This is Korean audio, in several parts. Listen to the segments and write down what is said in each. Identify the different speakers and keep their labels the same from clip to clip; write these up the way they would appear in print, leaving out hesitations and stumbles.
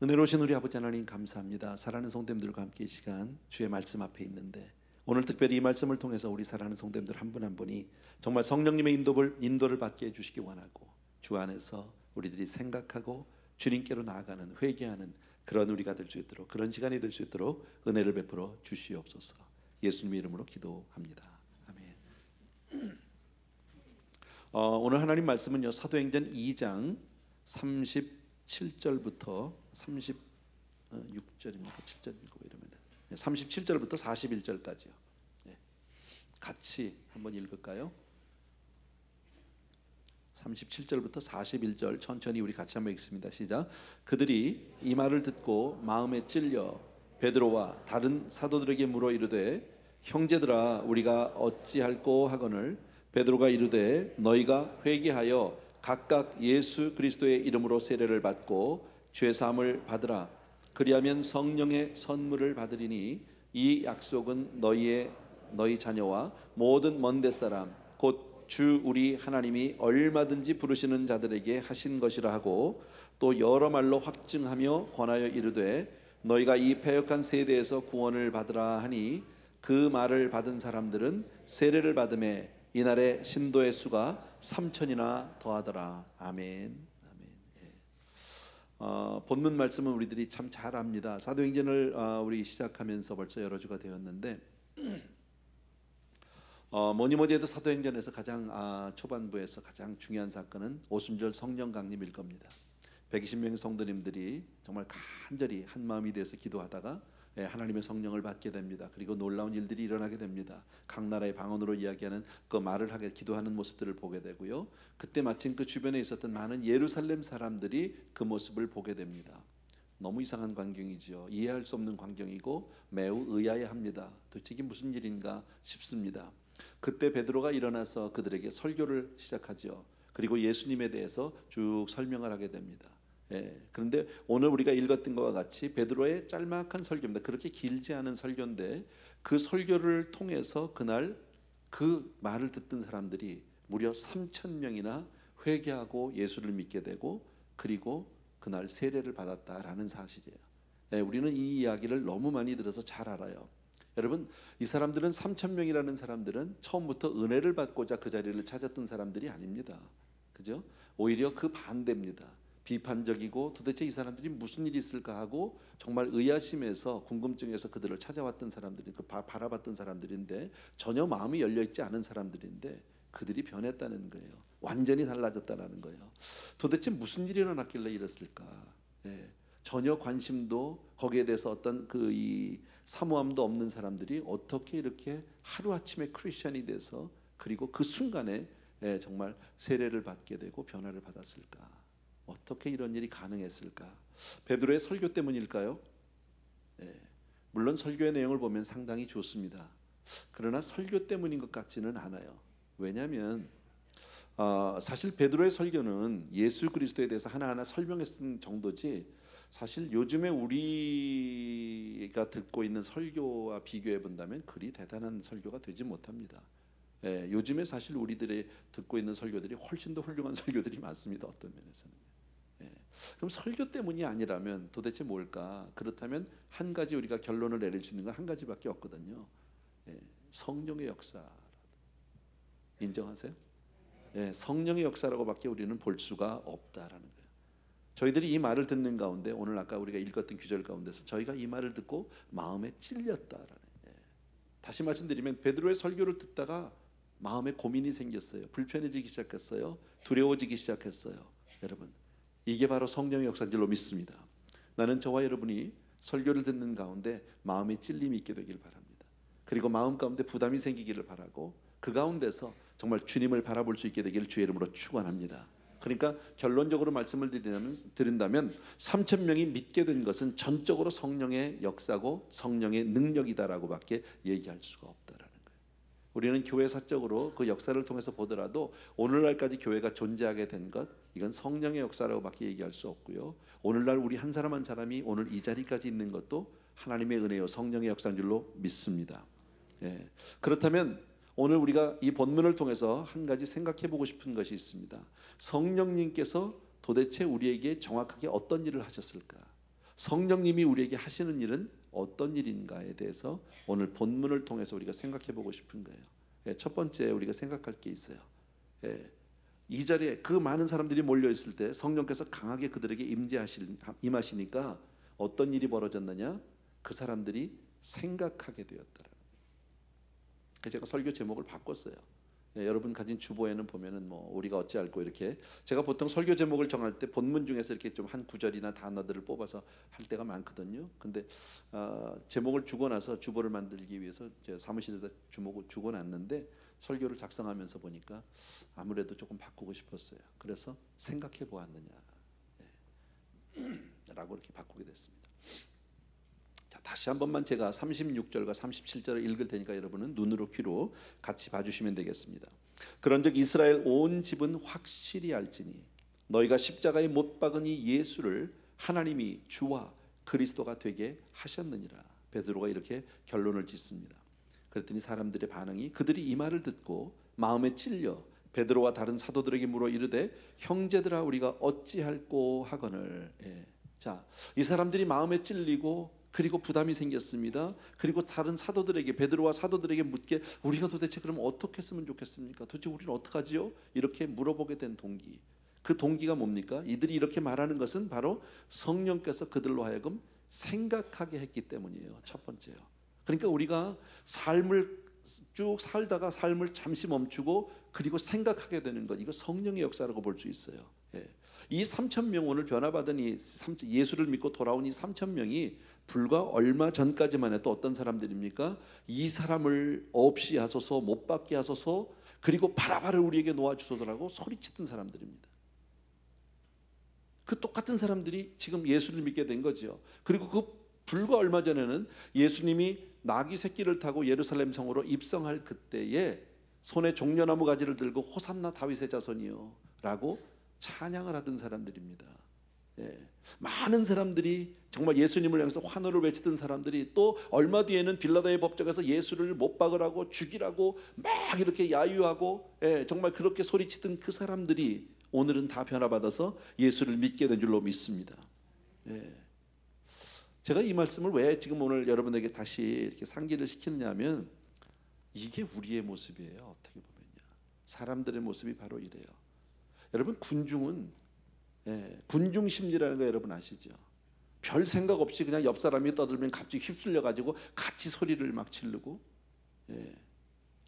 Speaker 1: 은혜로우신 우리 아버지 하나님 감사합니다. 사랑하는 성도님들과 함께 이 시간 주의 말씀 앞에 있는데, 오늘 특별히 이 말씀을 통해서 우리 사랑하는 성도님들 한 분 한 분이 정말 성령님의 인도를 받게 해주시기 원하고, 주 안에서 우리들이 생각하고 주님께로 나아가는, 회개하는 그런 우리가 될 수 있도록, 그런 시간이 될 수 있도록 은혜를 베풀어 주시옵소서. 예수님의 이름으로 기도합니다. 아멘. 오늘 하나님 말씀은요, 사도행전 2장 37절부터 36절입니까? 7절입니까? 이러면 37절부터 41절까지요. 같이 한번 읽을까요? 37절부터 41절 천천히 우리 같이 한번 읽습니다. 시작. 그들이 이 말을 듣고 마음에 찔려 베드로와 다른 사도들에게 물어 이르되, 형제들아, 우리가 어찌할꼬 하거늘 베드로가 이르되, 너희가 회개하여 각각 예수 그리스도의 이름으로 세례를 받고 죄 사함을 받으라. 그리하면 성령의 선물을 받으리니 이 약속은 너희 자녀와 모든 먼데 사람 곧 주 우리 하나님이 얼마든지 부르시는 자들에게 하신 것이라 하고, 또 여러 말로 확증하며 권하여 이르되, 너희가 이 패역한 세대에서 구원을 받으라 하니, 그 말을 받은 사람들은 세례를 받음에 이날의 신도의 수가 3,000이나 더하더라. 아멘. 본문 말씀은 우리들이 참 잘 압니다. 사도행전을 우리 시작하면서 벌써 여러 주가 되었는데, 뭐니 해도 사도행전에서 가장 초반부에서 가장 중요한 사건은 오순절 성령 강림일 겁니다. 120명의 성도님들이 정말 간절히 한 마음이 되어서 기도하다가 하나님의 성령을 받게 됩니다. 그리고 놀라운 일들이 일어나게 됩니다. 각 나라의 방언으로 이야기하는 그 말을 하게 기도하는 모습들을 보게 되고요. 그때 마침 그 주변에 있었던 많은 예루살렘 사람들이 그 모습을 보게 됩니다. 너무 이상한 광경이죠. 이해할 수 없는 광경이고 매우 의아해합니다. 도대체 이게 무슨 일인가 싶습니다. 그때 베드로가 일어나서 그들에게 설교를 시작하죠. 그리고 예수님에 대해서 쭉 설명을 하게 됩니다. 그런데 오늘 우리가 읽었던 것과 같이 베드로의 짤막한 설교입니다. 그렇게 길지 않은 설교인데, 그 설교를 통해서 그날 그 말을 듣던 사람들이 무려 3,000명이나 회개하고 예수를 믿게 되고, 그리고 그날 세례를 받았다라는 사실이에요. 우리는 이 이야기를 너무 많이 들어서 잘 알아요. 여러분, 이 사람들은 3,000명이라는 사람들은 처음부터 은혜를 받고자 그 자리를 찾았던 사람들이 아닙니다. 그죠? 오히려 그 반대입니다. 비판적이고 도대체 이 사람들이 무슨 일이 있을까 하고 정말 의아심에서, 궁금증에서 그들을 찾아왔던 사람들이, 바라봤던 사람들인데, 전혀 마음이 열려있지 않은 사람들인데 그들이 변했다는 거예요. 완전히 달라졌다는 거예요. 도대체 무슨 일이 일어났길래 이랬을까? 전혀 관심도 거기에 대해서 어떤 이 사모함도 없는 사람들이 어떻게 이렇게 하루아침에 크리스천이 돼서, 그리고 그 순간에 정말 세례를 받게 되고 변화를 받았을까? 어떻게 이런 일이 가능했을까? 베드로의 설교 때문일까요? 물론 설교의 내용을 보면 상당히 좋습니다. 그러나 설교 때문인 것 같지는 않아요. 왜냐하면 사실 베드로의 설교는 예수 그리스도에 대해서 하나하나 설명했던 정도지, 사실 요즘에 우리가 듣고 있는 설교와 비교해 본다면 그리 대단한 설교가 되지 못합니다. 요즘에 사실 우리들이 듣고 있는 설교들이 훨씬 더 훌륭한 설교들이 많습니다. 어떤 면에서는. 그럼 설교 때문이 아니라면 도대체 뭘까? 그렇다면 한 가지 우리가 결론을 내릴 수 있는 건 한 가지밖에 없거든요. 성령의 역사. 인정하세요? 성령의 역사라고밖에 우리는 볼 수가 없다라는 거예요. 저희들이 이 말을 듣는 가운데, 오늘 아까 우리가 읽었던 구절 가운데서 저희가 이 말을 듣고 마음에 찔렸다라는, 다시 말씀드리면 베드로의 설교를 듣다가 마음에 고민이 생겼어요. 불편해지기 시작했어요. 두려워지기 시작했어요. 여러분, 이게 바로 성령의 역사인 줄로 믿습니다. 나는 저와 여러분이 설교를 듣는 가운데 마음에 찔림이 있게 되길 바랍니다. 그리고 마음 가운데 부담이 생기기를 바라고, 그 가운데서 정말 주님을 바라볼 수 있게 되기를 주의 이름으로 축원합니다. 그러니까 결론적으로 말씀을 드린다면 3,000명이 믿게 된 것은 전적으로 성령의 역사고 성령의 능력이다라고밖에 얘기할 수가 없다라는 거예요. 우리는 교회 사적으로 그 역사를 통해서 보더라도 오늘날까지 교회가 존재하게 된 것, 이건 성령의 역사라고밖에 얘기할 수 없고요. 오늘날 우리 한 사람 한 사람이 오늘 이 자리까지 있는 것도 하나님의 은혜요, 성령의 역사인 줄로 믿습니다. 그렇다면 오늘 우리가 이 본문을 통해서 한 가지 생각해 보고 싶은 것이 있습니다. 성령님께서 도대체 우리에게 정확하게 어떤 일을 하셨을까? 성령님이 우리에게 하시는 일은 어떤 일인가에 대해서 오늘 본문을 통해서 우리가 생각해 보고 싶은 거예요. 첫 번째 우리가 생각할 게 있어요. 이 자리에 그 많은 사람들이 몰려 있을 때 성령께서 강하게 그들에게 임하시니까 어떤 일이 벌어졌느냐? 그 사람들이 생각하게 되었더라. 그래서 제가 설교 제목을 바꿨어요. 여러분 가진 주보에는 보면은 뭐 우리가 어찌할꼬 이렇게 제가 보통 설교 제목을 정할 때 본문 중에서 이렇게 좀 한 구절이나 단어들을 뽑아서 할 때가 많거든요. 근데 제목을 주고 나서 주보를 만들기 위해서 제 사무실에다 제목을 주고 놨는데 설교를 작성하면서 보니까 아무래도 조금 바꾸고 싶었어요. 그래서 생각해 보았느냐 라고 이렇게 바꾸게 됐습니다. 자, 다시 한 번만 제가 36절과 37절을 읽을 테니까 여러분은 눈으로 귀로 같이 봐주시면 되겠습니다. 그런즉 이스라엘 온 집은 확실히 알지니 너희가 십자가에 못 박은 이 예수를 하나님이 주와 그리스도가 되게 하셨느니라. 베드로가 이렇게 결론을 짓습니다. 그랬더니 사람들의 반응이 그들이 이 말을 듣고 마음에 찔려 베드로와 다른 사도들에게 물어 이르되 형제들아 우리가 어찌할꼬 하거늘. 자, 이 사람들이 마음에 찔리고 그리고 부담이 생겼습니다. 그리고 다른 사도들에게 베드로와 사도들에게 묻게 우리가 도대체 그럼 어떻게 했으면 좋겠습니까? 도대체 우리는 어떡하지요? 이렇게 물어보게 된 동기. 그 동기가 뭡니까? 이들이 이렇게 말하는 것은 바로 성령께서 그들로 하여금 생각하게 했기 때문이에요. 첫 번째요. 그러니까 우리가 삶을 쭉 살다가 삶을 잠시 멈추고 그리고 생각하게 되는 것, 이거 성령의 역사라고 볼 수 있어요. 이 3,000명 오늘 변화받은 예수를 믿고 돌아온 이 3,000명이 불과 얼마 전까지만 해도 어떤 사람들입니까? 이 사람을 없이 하소서, 못 받게 하소서, 그리고 바라바를 우리에게 놓아주소서라고 소리치던 사람들입니다. 그 똑같은 사람들이 지금 예수를 믿게 된 거죠. 그리고 그 불과 얼마 전에는 예수님이 나귀 새끼를 타고 예루살렘 성으로 입성할 그때에 손에 종려나무 가지를 들고 호산나 다윗의 자손이요 라고 찬양을 하던 사람들입니다. 많은 사람들이 정말 예수님을 향해서 환호를 외치던 사람들이 또 얼마 뒤에는 빌라도의 법정에서 예수를 못 박으라고 죽이라고 막 이렇게 야유하고 정말 그렇게 소리치던 그 사람들이 오늘은 다 변화받아서 예수를 믿게 된 줄로 믿습니다. 제가 이 말씀을 왜 지금 오늘 여러분에게 다시 이렇게 상기를 시키느냐 하면 이게 우리의 모습이에요. 어떻게 보면요. 사람들의 모습이 바로 이래요. 여러분 군중은 군중 심리라는 거 여러분 아시죠? 별 생각 없이 그냥 옆 사람이 떠들면 갑자기 휩쓸려 가지고 같이 소리를 막 지르고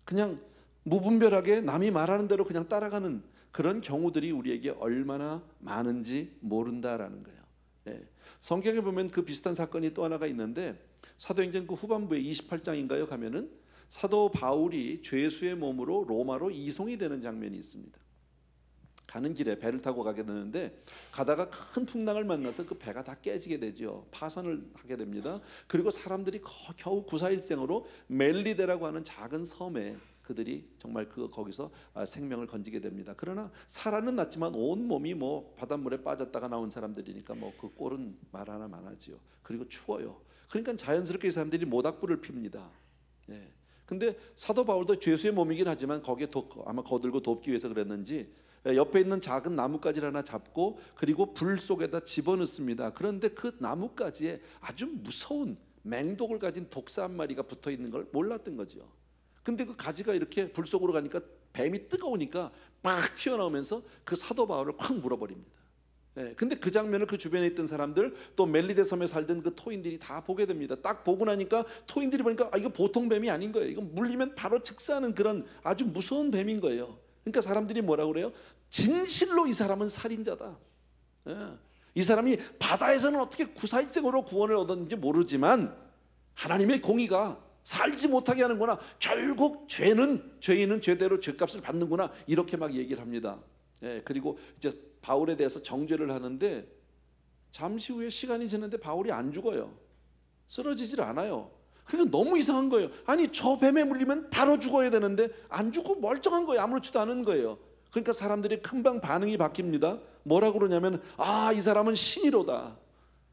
Speaker 1: 그냥 무분별하게 남이 말하는 대로 그냥 따라가는 그런 경우들이 우리에게 얼마나 많은지 모른다라는 거예요. 성경에 보면 그 비슷한 사건이 또 하나가 있는데 사도행전 그 후반부에 28장인가요 가면은 사도 바울이 죄수의 몸으로 로마로 이송이 되는 장면이 있습니다. 가는 길에 배를 타고 가게 되는데 가다가 큰 풍랑을 만나서 그 배가 다 깨지게 되죠. 파선을 하게 됩니다. 그리고 사람들이 겨우 구사일생으로 멜리데라고 하는 작은 섬에 그들이 정말 거기서 생명을 건지게 됩니다. 그러나 살아는 났지만 온 몸이 뭐 바닷물에 빠졌다가 나온 사람들이니까 뭐 그 꼴은 말 하나 안 하지요. 그리고 추워요. 그러니까 자연스럽게 이 사람들이 모닥불을 핍니다. 근데 사도 바울도 죄수의 몸이긴 하지만 거기에 아마 거들고 돕기 위해서 그랬는지 옆에 있는 작은 나뭇가지를 하나 잡고 그리고 불 속에다 집어넣습니다. 그런데 그 나뭇가지에 아주 무서운 맹독을 가진 독사 한 마리가 붙어 있는 걸 몰랐던 거죠. 근데 그 가지가 이렇게 불 속으로 가니까 뱀이 뜨거우니까 막 튀어나오면서 그 사도 바울을 콱 물어버립니다. 근데 그 장면을 그 주변에 있던 사람들 또 멜리데 섬에 살던 그 토인들이 다 보게 됩니다. 딱 보고 나니까 토인들이 보니까 이거 보통 뱀이 아닌 거예요. 이거 물리면 바로 즉사하는 그런 아주 무서운 뱀인 거예요. 그러니까 사람들이 뭐라고 그래요? 진실로 이 사람은 살인자다. 이 사람이 바다에서는 어떻게 구사일생으로 구원을 얻었는지 모르지만 하나님의 공의가 살지 못하게 하는구나. 결국 죄인은 죄대로 죄값을 받는구나. 이렇게 막 얘기를 합니다. 그리고 이제 바울에 대해서 정죄를 하는데 잠시 후에 시간이 지났는데 바울이 안 죽어요. 쓰러지질 않아요. 그러니까 너무 이상한 거예요. 아니 저 뱀에 물리면 바로 죽어야 되는데 안 죽고 멀쩡한 거예요. 아무렇지도 않은 거예요. 그러니까 사람들이 금방 반응이 바뀝니다. 뭐라고 그러냐면 이 사람은 신이로다.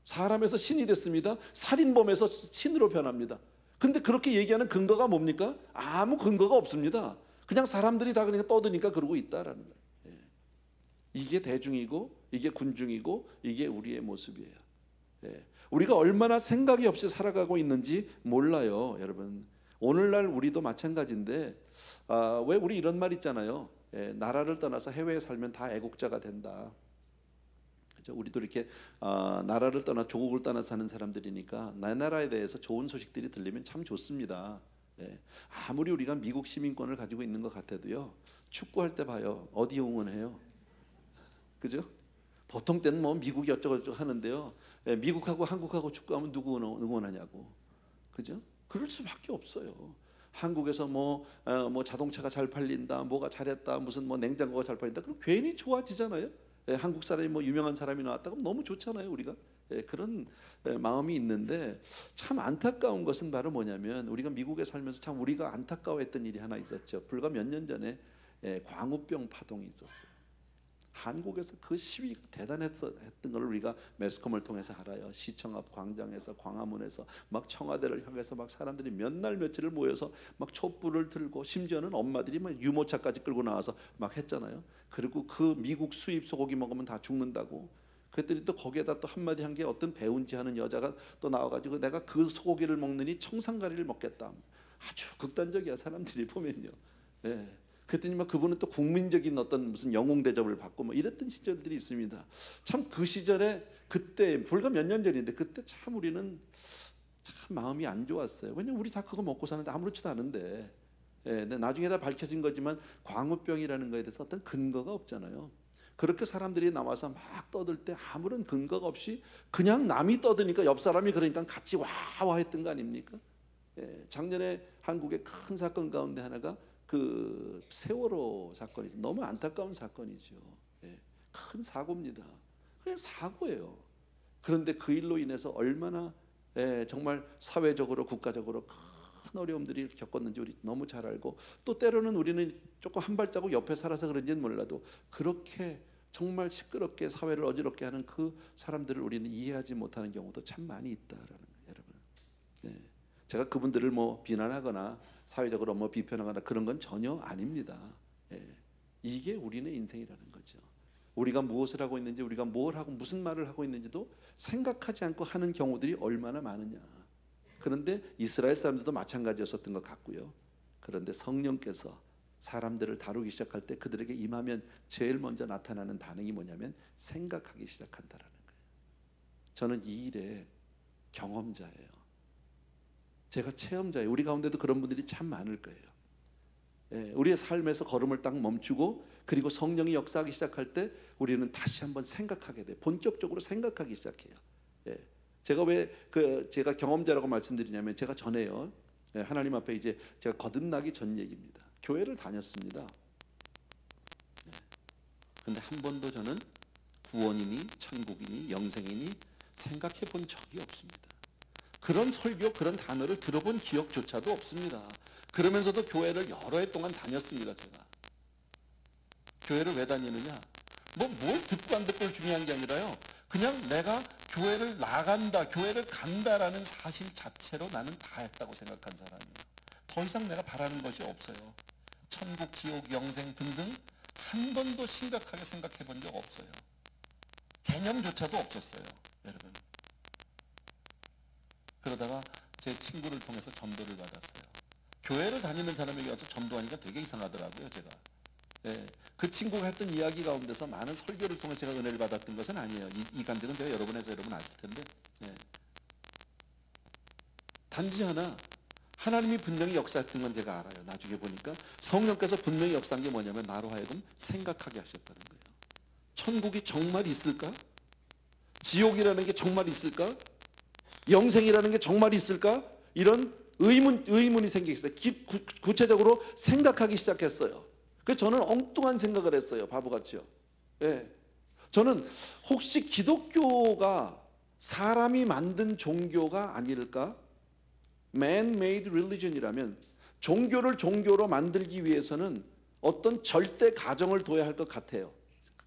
Speaker 1: 사람에서 신이 됐습니다. 살인범에서 신으로 변합니다. 근데 그렇게 얘기하는 근거가 뭡니까? 아무 근거가 없습니다. 그냥 사람들이 다 그러니까 떠드니까 그러고 있다라는 거예요. 이게 대중이고 이게 군중이고 이게 우리의 모습이에요. 예. 우리가 얼마나 생각이 없이 살아가고 있는지 몰라요, 여러분. 오늘날 우리도 마찬가지인데 왜 우리 이런 말 있잖아요. 예, 나라를 떠나서 해외에 살면 다 애국자가 된다. 그렇죠? 우리도 이렇게 나라를 떠나 조국을 떠나 사는 사람들이니까 내 나라에 대해서 좋은 소식들이 들리면 참 좋습니다. 예, 아무리 우리가 미국 시민권을 가지고 있는 것 같아도요, 축구할 때 봐요. 어디 응원해요? 그죠? 보통 때는 뭐 미국이 어쩌고저쩌고 하는데요. 예, 미국하고 한국하고 축구하면 누구 응원하냐고. 그죠? 그럴 수밖에 없어요. 한국에서 뭐 자동차가 잘 팔린다, 뭐가 잘했다, 무슨 뭐 냉장고가 잘 팔린다, 그럼 괜히 좋아지잖아요. 예, 한국 사람이 뭐 유명한 사람이 나왔다 그럼 너무 좋잖아요, 우리가. 예, 그런 마음이 있는데 참 안타까운 것은 바로 뭐냐면 우리가 미국에 살면서 참 우리가 안타까워했던 일이 하나 있었죠. 불과 몇 년 전에 광우병 파동이 있었어요. 한국에서 그 시위가 대단했던 걸 우리가 매스컴을 통해서 알아요. 시청 앞 광장에서, 광화문에서 막 청와대를 향해서 막 사람들이 몇 날 며칠을 모여서 막 촛불을 들고, 심지어는 엄마들이 막 유모차까지 끌고 나와서 막 했잖아요. 그리고 그 미국 수입 소고기 먹으면 다 죽는다고. 그랬더니 또 거기에다 또 한마디 한 게 어떤 배운지 하는 여자가 또 나와가지고 내가 그 소고기를 먹느니 청산가리를 먹겠다. 아주 극단적이야, 사람들이 보면요. 예. 그랬더니 막 그분은 또 국민적인 어떤 무슨 영웅 대접을 받고 뭐 이랬던 시절들이 있습니다. 참 그 시절에, 그때 불과 몇 년 전인데 그때 참 우리는 참 마음이 안 좋았어요. 왜냐면 우리 다 그거 먹고 사는데 아무렇지도 않은데. 예, 근데 나중에 다 밝혀진 거지만 광우병이라는 거에 대해서 어떤 근거가 없잖아요. 그렇게 사람들이 나와서 막 떠들 때 아무런 근거가 없이 그냥 남이 떠드니까 옆 사람이 그러니까 같이 와와 했던 거 아닙니까? 예, 작년에 한국의 큰 사건 가운데 하나가 그 세월호 사건이죠. 너무 안타까운 사건이죠. 예, 큰 사고입니다. 그냥 사고예요. 그런데 그 일로 인해서 얼마나 정말 사회적으로 국가적으로 큰 어려움들이 겪었는지 우리 너무 잘 알고, 또 때로는 우리는 조금 한 발자국 옆에 살아서 그런지는 몰라도 그렇게 정말 시끄럽게 사회를 어지럽게 하는 그 사람들을 우리는 이해하지 못하는 경우도 참 많이 있다라는 거예요, 여러분. 예. 제가 그분들을 뭐 비난하거나 사회적으로 뭐 비판하거나 그런 건 전혀 아닙니다. 예. 이게 우리의 인생이라는 거죠. 우리가 무엇을 하고 있는지, 우리가 뭘 하고 무슨 말을 하고 있는지도 생각하지 않고 하는 경우들이 얼마나 많으냐. 그런데 이스라엘 사람들도 마찬가지였었던 것 같고요. 그런데 성령께서 사람들을 다루기 시작할 때 그들에게 임하면 제일 먼저 나타나는 반응이 뭐냐면 생각하기 시작한다라는 거예요. 저는 이 일의 경험자예요. 제가 체험자예요. 우리 가운데도 그런 분들이 참 많을 거예요. 예, 우리의 삶에서 걸음을 딱 멈추고 그리고 성령이 역사하기 시작할 때 우리는 다시 한번 생각하게 돼. 본격적으로 생각하기 시작해요. 예, 제가 왜 제가 경험자라고 말씀드리냐면 제가 전에요. 예, 하나님 앞에 이제 제가 거듭나기 전 얘기입니다. 교회를 다녔습니다. 예, 근데 한 번도 저는 구원이니 천국이니 영생이니 생각해 본 적이 없습니다. 그런 설교, 그런 단어를 들어본 기억조차도 없습니다. 그러면서도 교회를 여러 해 동안 다녔습니다. 제가 교회를 왜 다니느냐, 뭘 듣고 안 듣고를 중요한 게 아니라요, 그냥 내가 교회를 나간다, 교회를 간다라는 사실 자체로 나는 다 했다고 생각한 사람이에요. 더 이상 내가 바라는 것이 없어요. 천국, 지옥, 영생 등등 한 번도 심각하게 생각해 본 적 없어요. 개념조차도 없었어요, 여러분. 그러다가 제 친구를 통해서 전도를 받았어요. 교회를 다니는 사람에게 와서 전도하니까 되게 이상하더라고요, 제가. 예, 그 친구가 했던 이야기 가운데서 많은 설교를 통해 제가 은혜를 받았던 것은 아니에요. 이 간증은 제가 여러분에서 여러분 아실 텐데. 예. 단지 하나, 하나님이 분명히 역사했던 건 제가 알아요. 나중에 보니까 성령께서 분명히 역사한 게 뭐냐면 나로 하여금 생각하게 하셨다는 거예요. 천국이 정말 있을까? 지옥이라는 게 정말 있을까? 영생이라는 게 정말 있을까? 이런 의문이 생기기 시작했어요. 구체적으로 생각하기 시작했어요. 그래서 저는 엉뚱한 생각을 했어요. 바보같이요. 예. 저는 혹시 기독교가 사람이 만든 종교가 아닐까? Man-made religion이라면 종교를 종교로 만들기 위해서는 어떤 절대 가정을 둬야 할 것 같아요.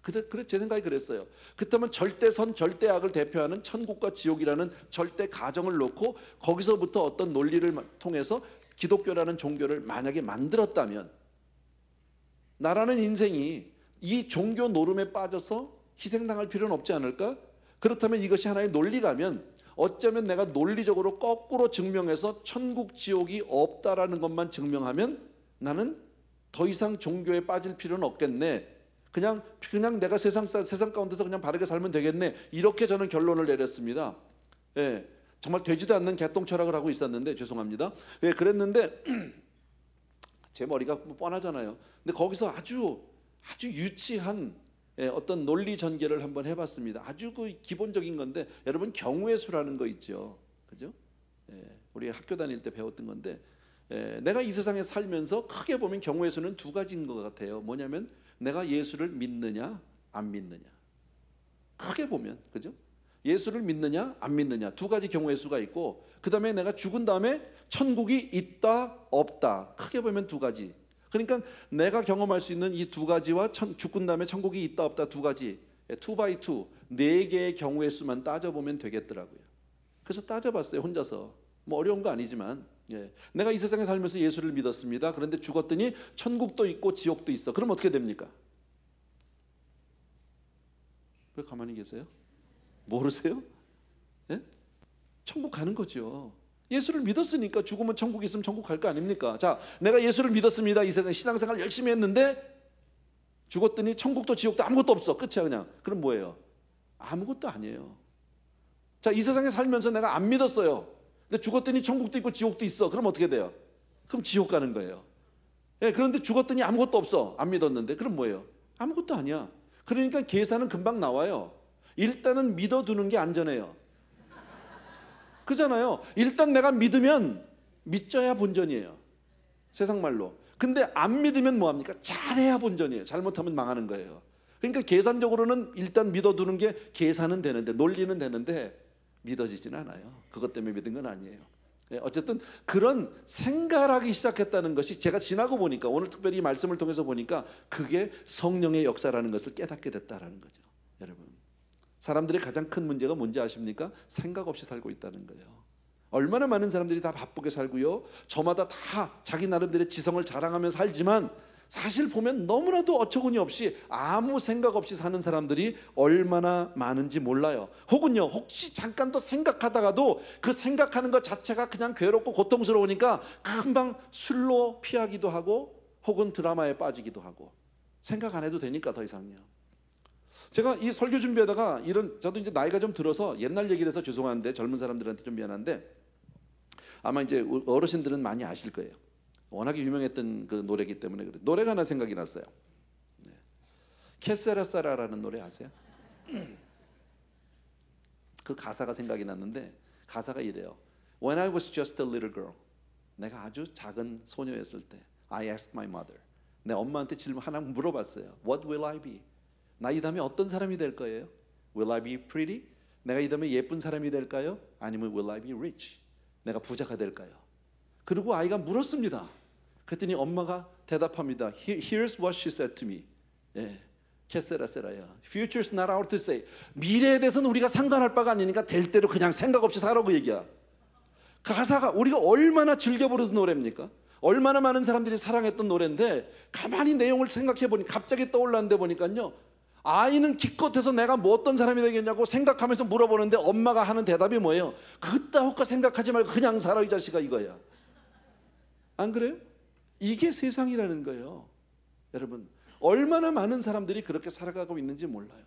Speaker 1: 그래 제 생각이 그랬어요. 그렇다면 절대선, 절대악을 대표하는 천국과 지옥이라는 절대 가정을 놓고 거기서부터 어떤 논리를 통해서 기독교라는 종교를 만약에 만들었다면 나라는 인생이 이 종교 노름에 빠져서 희생당할 필요는 없지 않을까? 그렇다면 이것이 하나의 논리라면 어쩌면 내가 논리적으로 거꾸로 증명해서 천국 지옥이 없다라는 것만 증명하면 나는 더 이상 종교에 빠질 필요는 없겠네. 그냥 내가 세상 가운데서 그냥 바르게 살면 되겠네. 이렇게 저는 결론을 내렸습니다. 예, 정말 되지도 않는 개똥 철학을 하고 있었는데 죄송합니다. 예, 그랬는데 제 머리가 뻔하잖아요. 근데 거기서 아주 유치한 어떤 논리 전개를 한번 해봤습니다. 아주 그 기본적인 건데 여러분 경우의 수라는 거 있죠, 그죠? 우리 학교 다닐 때 배웠던 건데 내가 이 세상에 살면서 크게 보면 경우의 수는 두 가지인 것 같아요. 뭐냐면 내가 예수를 믿느냐 안 믿느냐. 크게 보면 그죠? 예수를 믿느냐 안 믿느냐 두 가지 경우의 수가 있고 그 다음에 내가 죽은 다음에 천국이 있다 없다 크게 보면 두 가지. 그러니까 내가 경험할 수 있는 이 두 가지와 죽은 다음에 천국이 있다 없다 두 가지 2x2 네 개의 경우의 수만 따져보면 되겠더라고요. 그래서 따져봤어요. 혼자서. 뭐 어려운 거 아니지만 내가 이 세상에 살면서 예수를 믿었습니다. 그런데 죽었더니 천국도 있고 지옥도 있어. 그럼 어떻게 됩니까? 왜 가만히 계세요? 모르세요? 천국 가는 거죠. 예수를 믿었으니까 죽으면 천국 있으면 천국 갈 거 아닙니까? 자, 내가 예수를 믿었습니다. 이 세상에 신앙생활 열심히 했는데 죽었더니 천국도 지옥도 아무것도 없어. 끝이야 그냥. 그럼 뭐예요? 아무것도 아니에요. 자, 이 세상에 살면서 내가 안 믿었어요. 근데 죽었더니 천국도 있고 지옥도 있어. 그럼 어떻게 돼요? 그럼 지옥 가는 거예요. 그런데 죽었더니 아무것도 없어. 안 믿었는데. 그럼 뭐예요? 아무것도 아니야. 그러니까 계산은 금방 나와요. 일단은 믿어두는 게 안전해요. 그잖아요. 일단 내가 믿으면 믿져야 본전이에요. 세상 말로. 근데 안 믿으면 뭐합니까? 잘해야 본전이에요. 잘못하면 망하는 거예요. 그러니까 계산적으로는 일단 믿어두는 게 계산은 되는데 논리는 되는데 믿어지진 않아요. 그것 때문에 믿은 건 아니에요. 어쨌든 그런 생각을 하기 시작했다는 것이 제가 지나고 보니까 오늘 특별히 이 말씀을 통해서 보니까 그게 성령의 역사라는 것을 깨닫게 됐다라는 거죠. 여러분, 사람들의 가장 큰 문제가 뭔지 아십니까? 생각 없이 살고 있다는 거예요. 얼마나 많은 사람들이 다 바쁘게 살고요, 저마다 다 자기 나름대로의 지성을 자랑하며 살지만 사실 보면 너무나도 어처구니 없이 아무 생각 없이 사는 사람들이 얼마나 많은지 몰라요. 혹은요, 혹시 잠깐 더 생각하다가도 그 생각하는 것 자체가 그냥 괴롭고 고통스러우니까 금방 술로 피하기도 하고 혹은 드라마에 빠지기도 하고 생각 안 해도 되니까 더 이상요. 제가 이 설교 준비하다가 저도 이제 나이가 좀 들어서 옛날 얘기를 해서 죄송한데 젊은 사람들한테 좀 미안한데 아마 이제 어르신들은 많이 아실 거예요. 워낙에 유명했던 그 노래이기 때문에 그래. 노래가 하나 생각이 났어요. 케세라사라라는 노래 아세요? 그 가사가 생각이 났는데 가사가 이래요. When I was just a little girl, 내가 아주 작은 소녀였을 때 I asked my mother, 내 엄마한테 질문 하나 물어봤어요. What will I be? 나 이 다음에 어떤 사람이 될 거예요? Will I be pretty? 내가 이 다음에 예쁜 사람이 될까요? 아니면 will I be rich? 내가 부자가 될까요? 그리고 아이가 물었습니다. 그랬더니 엄마가 대답합니다. Here's what she said to me. 케세라세라야. Future's not out to say. 미래에 대해서는 우리가 상관할 바가 아니니까 될 대로 그냥 생각 없이 살라고 얘기야. 가사가 우리가 얼마나 즐겨 부르던 노래입니까? 얼마나 많은 사람들이 사랑했던 노래인데 가만히 내용을 생각해 보니 갑자기 떠올랐는데 보니까요, 아이는 기껏해서 내가 뭐 어떤 사람이 되겠냐고 생각하면서 물어보는데 엄마가 하는 대답이 뭐예요? 그따위까 생각하지 말고 그냥 살아 이 자식아, 이거야. 안 그래요? 이게 세상이라는 거예요. 여러분, 얼마나 많은 사람들이 그렇게 살아가고 있는지 몰라요.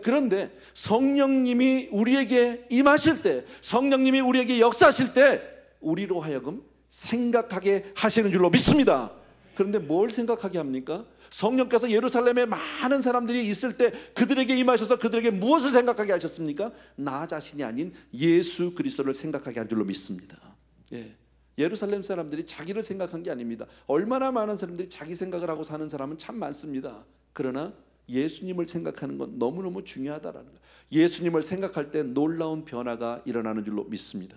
Speaker 1: 그런데 성령님이 우리에게 임하실 때, 성령님이 우리에게 역사하실 때 우리로 하여금 생각하게 하시는 줄로 믿습니다. 그런데 뭘 생각하게 합니까? 성령께서 예루살렘에 많은 사람들이 있을 때 그들에게 임하셔서 그들에게 무엇을 생각하게 하셨습니까? 나 자신이 아닌 예수 그리스도를 생각하게 한 줄로 믿습니다. 예루살렘 사람들이 자기를 생각한 게 아닙니다. 얼마나 많은 사람들이 자기 생각을 하고 사는 사람은 참 많습니다. 그러나 예수님을 생각하는 건 너무너무 중요하다라는 거예요. 예수님을 생각할 때 놀라운 변화가 일어나는 줄로 믿습니다.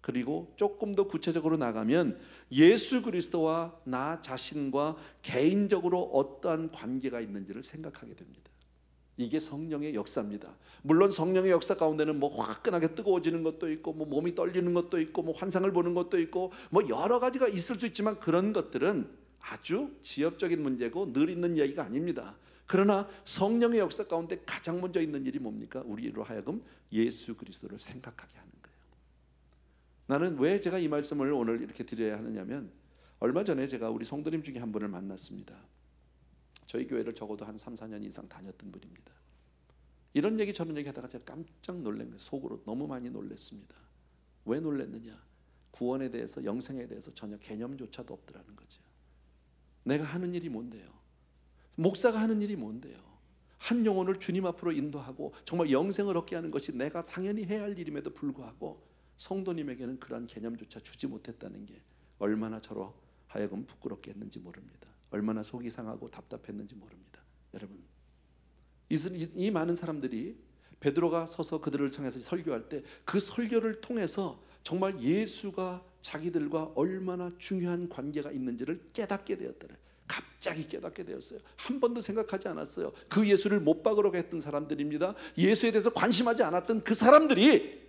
Speaker 1: 그리고 조금 더 구체적으로 나가면 예수 그리스도와 나 자신과 개인적으로 어떠한 관계가 있는지를 생각하게 됩니다. 이게 성령의 역사입니다. 물론 성령의 역사 가운데는 뭐 화끈하게 뜨거워지는 것도 있고 뭐 몸이 떨리는 것도 있고 뭐 환상을 보는 것도 있고 뭐 여러 가지가 있을 수 있지만 그런 것들은 아주 지엽적인 문제고 늘 있는 이야기가 아닙니다. 그러나 성령의 역사 가운데 가장 먼저 있는 일이 뭡니까? 우리로 하여금 예수 그리스도를 생각하게 하는 거예요. 나는 왜 제가 이 말씀을 오늘 이렇게 드려야 하느냐면, 얼마 전에 제가 우리 성도님 중에 한 분을 만났습니다. 저희 교회를 적어도 한 3, 4년 이상 다녔던 분입니다. 이런 얘기 저런 얘기 하다가 제가 깜짝 놀란 거예요. 속으로 너무 많이 놀랐습니다. 왜 놀랐느냐? 구원에 대해서, 영생에 대해서 전혀 개념조차도 없더라는 거죠. 내가 하는 일이 뭔데요? 목사가 하는 일이 뭔데요? 한 영혼을 주님 앞으로 인도하고 정말 영생을 얻게 하는 것이 내가 당연히 해야 할 일임에도 불구하고 성도님에게는 그러한 개념조차 주지 못했다는 게 얼마나 저로 하여금 부끄럽게 했는지 모릅니다. 얼마나 속이 상하고 답답했는지 모릅니다. 여러분, 이 많은 사람들이 베드로가 서서 그들을 향해서 설교할 때 그 설교를 통해서 정말 예수가 자기들과 얼마나 중요한 관계가 있는지를 깨닫게 되었더래. 갑자기 깨닫게 되었어요. 한 번도 생각하지 않았어요. 그 예수를 못 박으려고 했던 사람들입니다. 예수에 대해서 관심하지 않았던 그 사람들이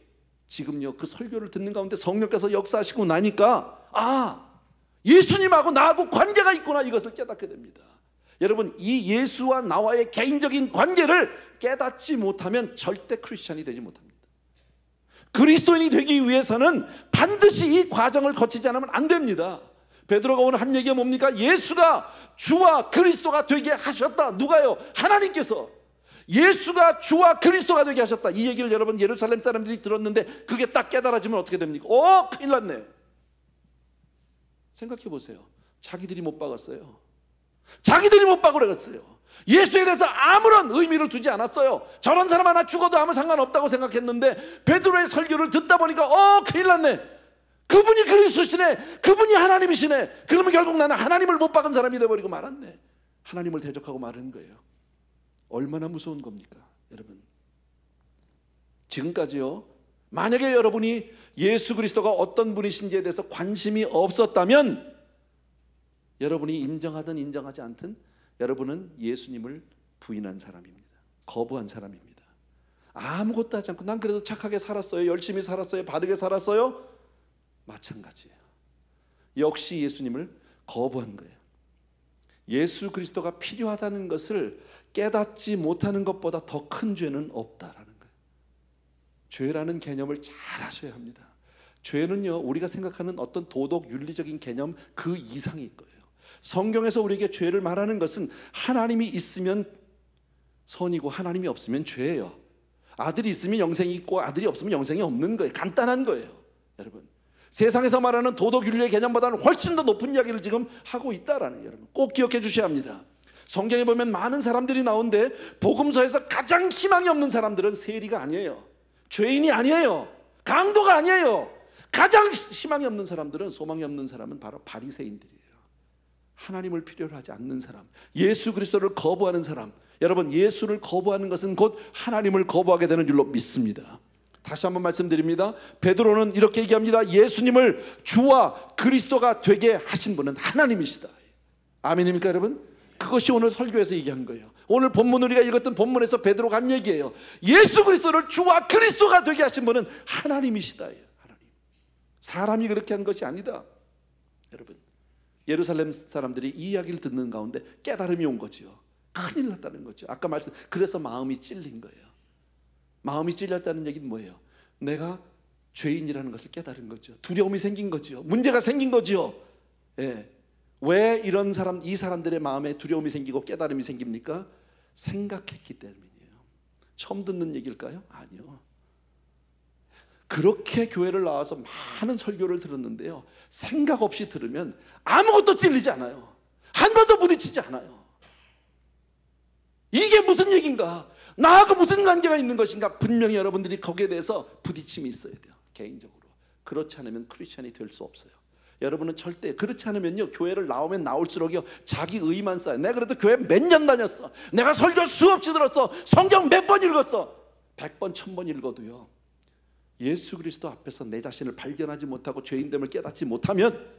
Speaker 1: 지금요, 그 설교를 듣는 가운데 성령께서 역사하시고 나니까, 아, 예수님하고 나하고 관계가 있구나, 이것을 깨닫게 됩니다. 여러분, 이 예수와 나와의 개인적인 관계를 깨닫지 못하면 절대 크리스찬이 되지 못합니다. 그리스도인이 되기 위해서는 반드시 이 과정을 거치지 않으면 안 됩니다. 베드로가 오늘 한 얘기가 뭡니까? 예수가 주와 그리스도가 되게 하셨다. 누가요? 하나님께서. 예수가 주와 그리스도가 되게 하셨다. 이 얘기를 여러분 예루살렘 사람들이 들었는데 그게 딱 깨달아지면 어떻게 됩니까? 큰일 났네. 생각해 보세요. 자기들이 못 박았어요. 자기들이 못 박으려갔어요. 예수에 대해서 아무런 의미를 두지 않았어요. 저런 사람 하나 죽어도 아무 상관없다고 생각했는데 베드로의 설교를 듣다 보니까 큰일 났네. 그분이 그리스도시네. 그분이 하나님이시네. 그러면 결국 나는 하나님을 못 박은 사람이 되어버리고 말았네. 하나님을 대적하고 말하는 거예요. 얼마나 무서운 겁니까, 여러분? 지금까지요, 만약에 여러분이 예수 그리스도가 어떤 분이신지에 대해서 관심이 없었다면, 여러분이 인정하든 인정하지 않든 여러분은 예수님을 부인한 사람입니다. 거부한 사람입니다. 아무것도 하지 않고 난 그래도 착하게 살았어요, 열심히 살았어요, 바르게 살았어요, 마찬가지예요. 역시 예수님을 거부한 거예요. 예수 그리스도가 필요하다는 것을 깨닫지 못하는 것보다 더 큰 죄는 없다라는 거예요. 죄라는 개념을 잘 아셔야 합니다. 죄는요, 우리가 생각하는 어떤 도덕 윤리적인 개념 그 이상일 거예요. 성경에서 우리에게 죄를 말하는 것은 하나님이 있으면 선이고 하나님이 없으면 죄예요. 아들이 있으면 영생이 있고 아들이 없으면 영생이 없는 거예요. 간단한 거예요. 여러분, 세상에서 말하는 도덕 윤리의 개념보다는 훨씬 더 높은 이야기를 지금 하고 있다라는 거예요. 여러분, 꼭 기억해 주셔야 합니다. 성경에 보면 많은 사람들이 나오는데 복음서에서 가장 희망이 없는 사람들은 세리가 아니에요. 죄인이 아니에요. 강도가 아니에요. 가장 희망이 없는 사람들은, 소망이 없는 사람은 바로 바리새인들이에요. 하나님을 필요로 하지 않는 사람, 예수 그리스도를 거부하는 사람. 여러분, 예수를 거부하는 것은 곧 하나님을 거부하게 되는 줄로 믿습니다. 다시 한번 말씀드립니다. 베드로는 이렇게 얘기합니다. 예수님을 주와 그리스도가 되게 하신 분은 하나님이시다. 아멘입니까, 여러분? 그것이 오늘 설교에서 얘기한 거예요. 오늘 본문, 우리가 읽었던 본문에서 베드로가 한 얘기예요. 예수 그리스도를 주와 그리스도가 되게 하신 분은 하나님이시다. 하나님. 사람이 그렇게 한 것이 아니다. 여러분, 예루살렘 사람들이 이 이야기를 듣는 가운데 깨달음이 온 거죠. 큰일 났다는 거죠. 아까 그래서 마음이 찔린 거예요. 마음이 찔렸다는 얘기는 뭐예요? 내가 죄인이라는 것을 깨달은 거죠. 두려움이 생긴 거죠. 문제가 생긴 거죠. 예. 왜 이 사람들의 마음에 두려움이 생기고 깨달음이 생깁니까? 생각했기 때문이에요. 처음 듣는 얘기일까요? 아니요. 그렇게 교회를 나와서 많은 설교를 들었는데요, 생각 없이 들으면 아무것도 찔리지 않아요. 한 번도 부딪히지 않아요. 이게 무슨 얘기인가? 나하고 무슨 관계가 있는 것인가? 분명히 여러분들이 거기에 대해서 부딪힘이 있어야 돼요. 개인적으로. 그렇지 않으면 크리스찬이 될 수 없어요. 여러분은 절대 그렇지 않으면요, 교회를 나오면 나올수록요, 자기 의만 쌓여요. 내가 그래도 교회 몇 년 다녔어, 내가 설교 수없이 들었어, 성경 몇 번 읽었어. 100번 1000번 읽어도요, 예수 그리스도 앞에서 내 자신을 발견하지 못하고 죄인됨을 깨닫지 못하면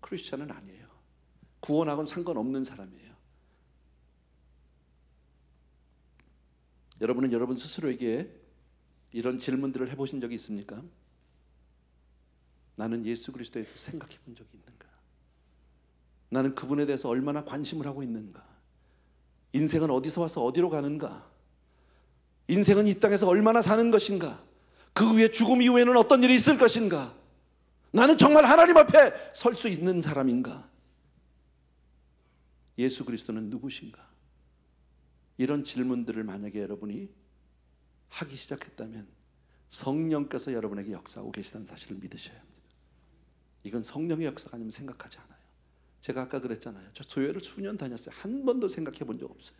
Speaker 1: 크리스찬은 아니에요. 구원하고는 상관없는 사람이에요. 여러분은 여러분 스스로에게 이런 질문들을 해보신 적이 있습니까? 나는 예수 그리스도에 대해서 생각해 본 적이 있는가? 나는 그분에 대해서 얼마나 관심을 하고 있는가? 인생은 어디서 와서 어디로 가는가? 인생은 이 땅에서 얼마나 사는 것인가? 그 위에 죽음 이후에는 어떤 일이 있을 것인가? 나는 정말 하나님 앞에 설 수 있는 사람인가? 예수 그리스도는 누구신가? 이런 질문들을 만약에 여러분이 하기 시작했다면 성령께서 여러분에게 역사하고 계시다는 사실을 믿으셔야 합니다. 이건 성령의 역사가 아니면 생각하지 않아요. 제가 아까 그랬잖아요. 저 교회를 수년 다녔어요. 한 번도 생각해 본 적 없어요.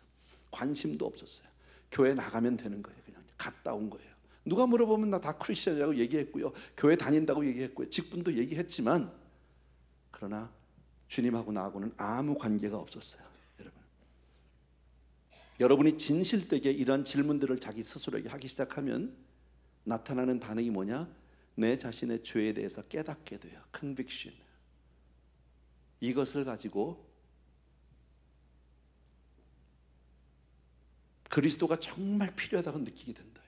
Speaker 1: 관심도 없었어요. 교회 나가면 되는 거예요. 그냥 갔다 온 거예요. 누가 물어보면 나 다 크리스천이라고 얘기했고요. 교회 다닌다고 얘기했고요. 직분도 얘기했지만 그러나 주님하고 나하고는 아무 관계가 없었어요. 여러분이 진실되게 이런 질문들을 자기 스스로에게 하기 시작하면 나타나는 반응이 뭐냐? 내 자신의 죄에 대해서 깨닫게 돼요. 컨빅션. 이것을 가지고 그리스도가 정말 필요하다고 느끼게 된다.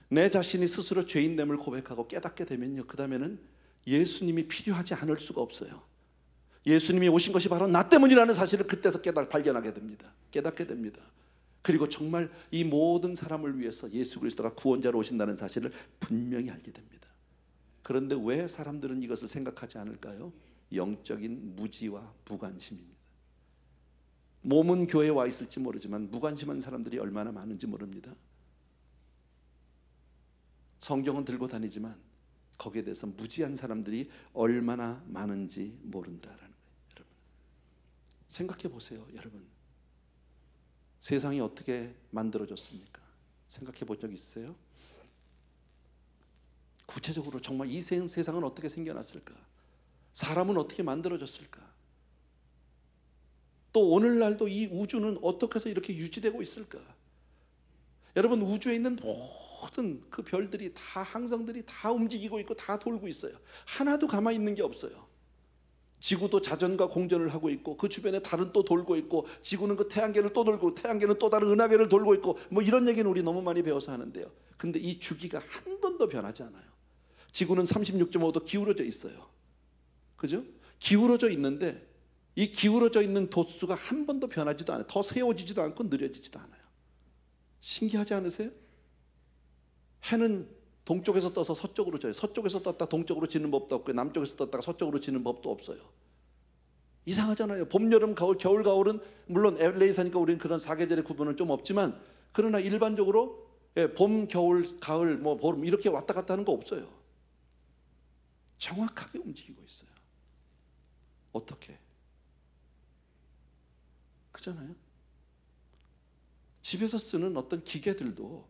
Speaker 1: 내 자신이 스스로 죄인됨을 고백하고 깨닫게 되면요, 그 다음에는 예수님이 필요하지 않을 수가 없어요. 예수님이 오신 것이 바로 나 때문이라는 사실을 그때서 발견하게 됩니다. 깨닫게 됩니다. 그리고 정말 이 모든 사람을 위해서 예수 그리스도가 구원자로 오신다는 사실을 분명히 알게 됩니다. 그런데 왜 사람들은 이것을 생각하지 않을까요? 영적인 무지와 무관심입니다. 몸은 교회에 와 있을지 모르지만 무관심한 사람들이 얼마나 많은지 모릅니다. 성경은 들고 다니지만 거기에 대해서 무지한 사람들이 얼마나 많은지 모른다라는 거예요. 여러분, 생각해 보세요. 여러분, 세상이 어떻게 만들어졌습니까? 생각해 본 적 있으세요? 구체적으로 정말 이 세상은 어떻게 생겨났을까? 사람은 어떻게 만들어졌을까? 또 오늘날도 이 우주는 어떻게 해서 이렇게 유지되고 있을까? 여러분, 우주에 있는 모든 그 별들이 다, 항성들이 다 움직이고 있고 다 돌고 있어요. 하나도 가만히 있는 게 없어요. 지구도 자전과 공전을 하고 있고 그 주변에 달은 또 돌고 있고 지구는 그 태양계를 또 돌고 태양계는 또 다른 은하계를 돌고 있고 뭐 이런 얘기는 우리 너무 많이 배워서 하는데요. 근데 이 주기가 한 번도 변하지 않아요. 지구는 36.5도 기울어져 있어요. 그죠? 기울어져 있는데 이 기울어져 있는 도수가 한 번도 변하지도 않아요. 더 세워지지도 않고 느려지지도 않아요. 신기하지 않으세요? 해는 동쪽에서 떠서 서쪽으로 져요. 서쪽에서 떴다 동쪽으로 지는 법도 없고 남쪽에서 떴다가 서쪽으로 지는 법도 없어요. 이상하잖아요. 봄, 여름, 가을, 겨울, 가을은 물론 LA 사니까 우리는 그런 사계절의 구분은 좀 없지만 그러나 일반적으로 봄, 겨울, 가을, 뭐 보름 이렇게 왔다 갔다 하는 거 없어요. 정확하게 움직이고 있어요. 어떻게? 그잖아요. 집에서 쓰는 어떤 기계들도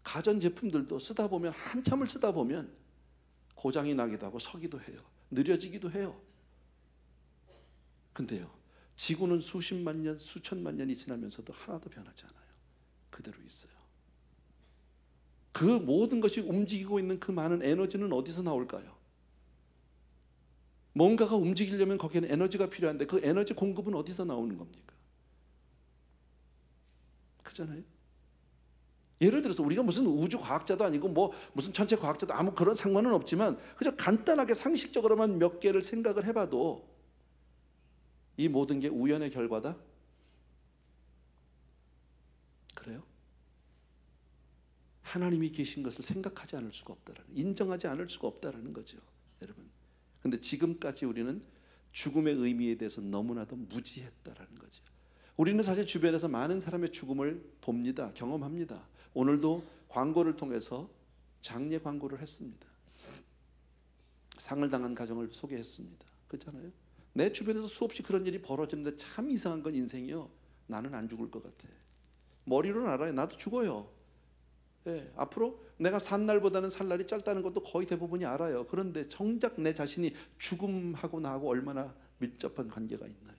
Speaker 1: 가전제품들도 쓰다 보면 한참을 쓰다 보면 고장이 나기도 하고 서기도 해요. 느려지기도 해요. 근데요, 지구는 수십만 년, 수천만 년이 지나면서도 하나도 변하지 않아요. 그대로 있어요. 그 모든 것이 움직이고 있는 그 많은 에너지는 어디서 나올까요? 뭔가가 움직이려면 거기에는 에너지가 필요한데 그 에너지 공급은 어디서 나오는 겁니까? 그렇잖아요. 예를 들어서 우리가 무슨 우주 과학자도 아니고 뭐 무슨 천체 과학자도 아무 그런 상관은 없지만 그저 간단하게 상식적으로만 몇 개를 생각을 해봐도 이 모든 게 우연의 결과다? 그래요? 하나님이 계신 것을 생각하지 않을 수가 없다라는, 인정하지 않을 수가 없다라는 거죠, 여러분. 근데 지금까지 우리는 죽음의 의미에 대해서 너무나도 무지했다라는 거죠. 우리는 사실 주변에서 많은 사람의 죽음을 봅니다. 경험합니다. 오늘도 광고를 통해서 장례 광고를 했습니다. 상을 당한 가정을 소개했습니다. 그렇잖아요. 내 주변에서 수없이 그런 일이 벌어지는데 참 이상한 건 인생이요, 나는 안 죽을 것 같아. 머리로는 알아요. 나도 죽어요. 앞으로 내가 산 날보다는 살 날이 짧다는 것도 거의 대부분이 알아요. 그런데 정작 내 자신이 죽음하고 나하고 얼마나 밀접한 관계가 있나요?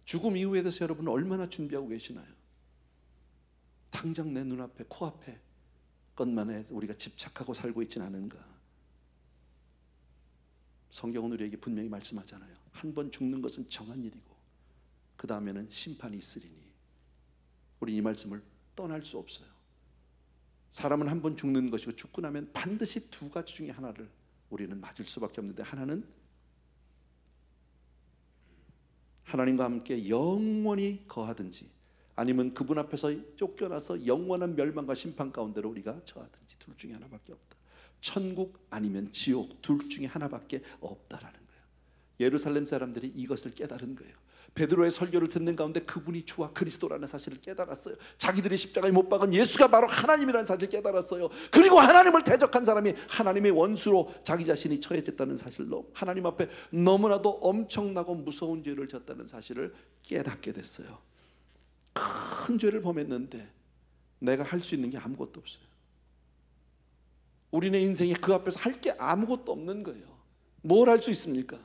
Speaker 1: 죽음 이후에 대해서 여러분은 얼마나 준비하고 계시나요? 당장 내 눈앞에, 코앞에 것만에 우리가 집착하고 살고 있지는 않은가? 성경은 우리에게 분명히 말씀하잖아요. 한 번 죽는 것은 정한 일이고 그 다음에는 심판이 있으리니. 우리 이 말씀을 떠날 수 없어요. 사람은 한 번 죽는 것이고 죽고 나면 반드시 두 가지 중에 하나를 우리는 맞을 수밖에 없는데, 하나는 하나님과 함께 영원히 거하든지, 아니면 그분 앞에서 쫓겨나서 영원한 멸망과 심판 가운데로 우리가 처하든지, 둘 중에 하나밖에 없다. 천국 아니면 지옥, 둘 중에 하나밖에 없다라는 거예요. 예루살렘 사람들이 이것을 깨달은 거예요. 베드로의 설교를 듣는 가운데 그분이 주와 그리스도라는 사실을 깨달았어요. 자기들이 십자가에 못 박은 예수가 바로 하나님이라는 사실을 깨달았어요. 그리고 하나님을 대적한 사람이 하나님의 원수로 자기 자신이 처해졌다는 사실로, 하나님 앞에 너무나도 엄청나고 무서운 죄를 졌다는 사실을 깨닫게 됐어요. 큰 죄를 범했는데 내가 할 수 있는 게 아무것도 없어요. 우리네 인생에 그 앞에서 할 게 아무것도 없는 거예요. 뭘 할 수 있습니까?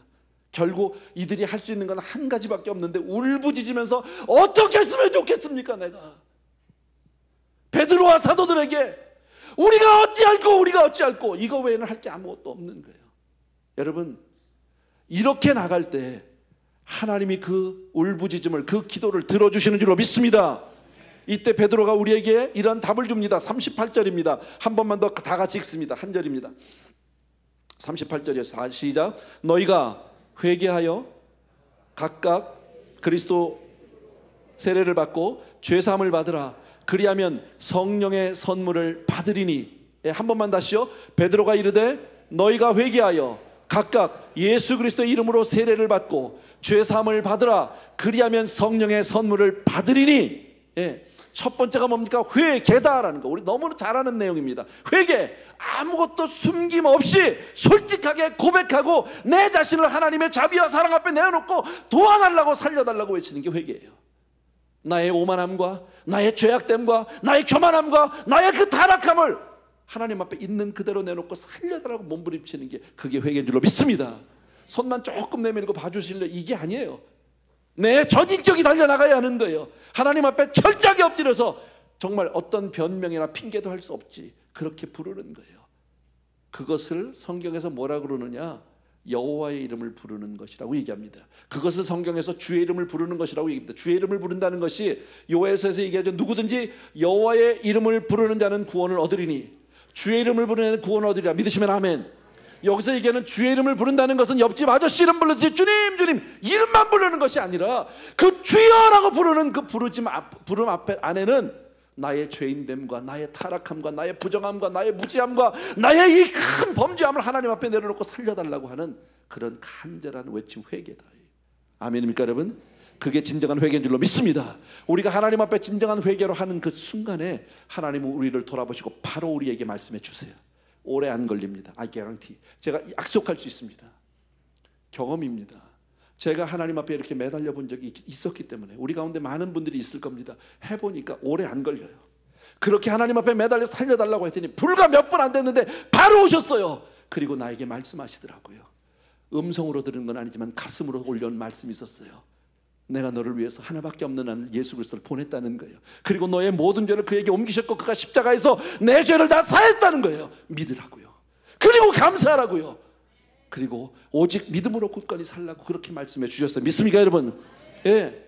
Speaker 1: 결국 이들이 할 수 있는 건 한 가지밖에 없는데 울부짖으면서 어떻게 했으면 좋겠습니까? 내가 베드로와 사도들에게 우리가 어찌할꼬 이거 외에는 할 게 아무것도 없는 거예요. 여러분, 이렇게 나갈 때 하나님이 그 울부짖음을, 그 기도를 들어주시는 줄로 믿습니다. 이때 베드로가 우리에게 이런 답을 줍니다. 38절입니다. 한 번만 더 다 같이 읽습니다. 한 절입니다. 38절이요. 시작. 너희가 회개하여 각각 그리스도 세례를 받고 죄사함을 받으라. 그리하면 성령의 선물을 받으리니. 한 번만 다시요. 베드로가 이르되 너희가 회개하여 각각 예수 그리스도의 이름으로 세례를 받고 죄사함을 받으라. 그리하면 성령의 선물을 받으리니. 첫 번째가 뭡니까? 회개다라는 거. 우리 너무 잘 아는 내용입니다. 회개, 아무것도 숨김없이 솔직하게 고백하고 내 자신을 하나님의 자비와 사랑 앞에 내어놓고 도와달라고, 살려달라고 외치는 게 회개예요. 나의 오만함과 나의 죄악됨과 나의 교만함과 나의 그 타락함을 하나님 앞에 있는 그대로 내놓고 살려달라고 몸부림치는 게, 그게 회개인 줄로 믿습니다. 손만 조금 내밀고 봐주실래요? 이게 아니에요. 내 전인격이 달려나가야 하는 거예요. 하나님 앞에 철저하게 엎드려서 정말 어떤 변명이나 핑계도 할 수 없지, 그렇게 부르는 거예요. 그것을 성경에서 뭐라 그러느냐? 여호와의 이름을 부르는 것이라고 얘기합니다. 그것을 성경에서 주의 이름을 부르는 것이라고 얘기합니다. 주의 이름을 부른다는 것이 요에서에서 얘기하죠. 누구든지 여호와의 이름을 부르는 자는 구원을 얻으리니, 주의 이름을 부르는 자는 구원을 얻으리라. 믿으시면 아멘. 여기서 얘기하는 주의 이름을 부른다는 것은 옆집 아저씨 이름 불러서 주님 주님 이름만 부르는 것이 아니라 그 주여라고 부르는 그 부름 앞에 안에는 나의 죄인됨과 나의 타락함과 나의 부정함과 나의 무지함과 나의 이 큰 범죄함을 하나님 앞에 내려놓고 살려달라고 하는 그런 간절한 외침, 회개다. 아멘입니까 여러분? 그게 진정한 회개인 줄로 믿습니다. 우리가 하나님 앞에 진정한 회개로 하는 그 순간에 하나님은 우리를 돌아보시고 바로 우리에게 말씀해 주세요. 오래 안 걸립니다. I guarantee. 제가 약속할 수 있습니다. 경험입니다. 제가 하나님 앞에 이렇게 매달려 본 적이 있었기 때문에, 우리 가운데 많은 분들이 있을 겁니다. 해보니까 오래 안 걸려요. 그렇게 하나님 앞에 매달려 살려달라고 했더니 불과 몇 분 안 됐는데 바로 오셨어요. 그리고 나에게 말씀하시더라고요. 음성으로 들은 건 아니지만 가슴으로 올려온 말씀이 있었어요. 내가 너를 위해서 하나밖에 없는 아들 예수 그리스도를 보냈다는 거예요. 그리고 너의 모든 죄를 그에게 옮기셨고 그가 십자가에서 내 죄를 다 사했다는 거예요. 믿으라고요. 그리고 감사하라고요. 그리고 오직 믿음으로 굳건히 살라고 그렇게 말씀해 주셨어요. 믿습니까 여러분? 예.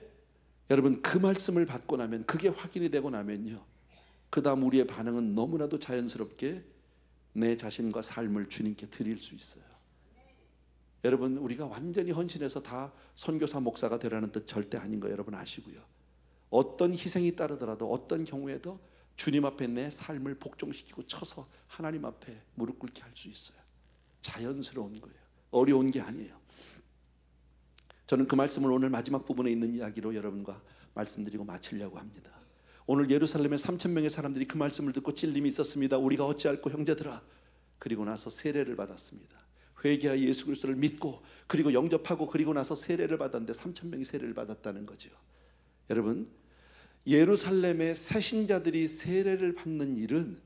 Speaker 1: 여러분, 그 말씀을 받고 나면, 그게 확인이 되고 나면요, 그 다음 우리의 반응은 너무나도 자연스럽게 내 자신과 삶을 주님께 드릴 수 있어요. 여러분, 우리가 완전히 헌신해서 다 선교사 목사가 되라는 뜻 절대 아닌 거 여러분 아시고요. 어떤 희생이 따르더라도 어떤 경우에도 주님 앞에 내 삶을 복종시키고 쳐서 하나님 앞에 무릎 꿇게 할 수 있어요. 자연스러운 거예요. 어려운 게 아니에요. 저는 그 말씀을 오늘 마지막 부분에 있는 이야기로 여러분과 말씀드리고 마치려고 합니다. 오늘 예루살렘에 3,000명의 사람들이 그 말씀을 듣고 찔림이 있었습니다. 우리가 어찌할꼬 형제들아. 그리고 나서 세례를 받았습니다. 회개하여 예수 그리스도를 믿고 그리고 영접하고 그리고 나서 세례를 받았는데 3,000명이 세례를 받았다는 거죠. 여러분, 예루살렘의 새신자들이 세례를 받는 일은,